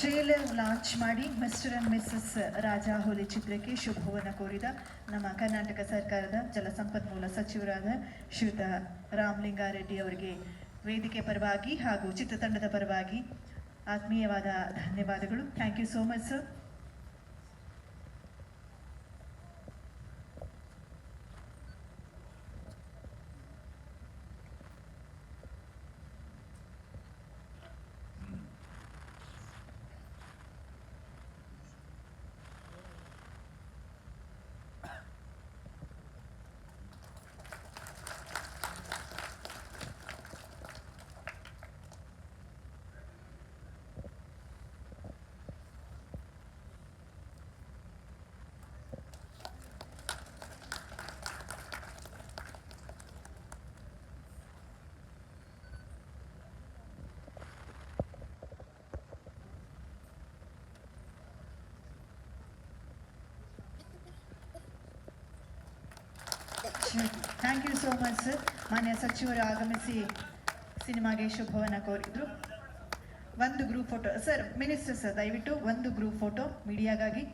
Trailer launch ಮಾಡಿ mister and missus Rajahuli ಚಿತ್ರಕ್ಕೆ ಶುಭವನ್ನು ಕೋರಿದ ನಮ್ಮ ಕರ್ನಾಟಕ ಸರ್ಕಾರದ ಜಲಸಂಪನ್ಮೂಲ ಸಚಿವರಾದ ಶ್ರೀಯುತ ರಾಮಲಿಂಗಾರೆಡ್ಡಿ ಅವರಿಗೆ ವೇದಿಕೆ ಪರವಾಗಿ ಹಾಗೂ ಚಿತ್ರತಂಡದ ಪರವಾಗಿ ಆತ್ಮೀಯವಾದ ಧನ್ಯವಾದಗಳು. Thank you so much sir. Thank you so much sir. ಮಾನ್ಯ ಸಚಿವರು ಆಗಮಿಸಿ ಸಿನಿಮಾಗೆ ಶುಭವನ್ನು ಕೋರಿದ್ರು. ಒಂದು group photo sir. Minister sir, ದಯವಿಟ್ಟು ಒಂದು ಗ್ರೂಪ್ ಫೋಟೋ ಮೀಡಿಯಾಗಾಗಿ.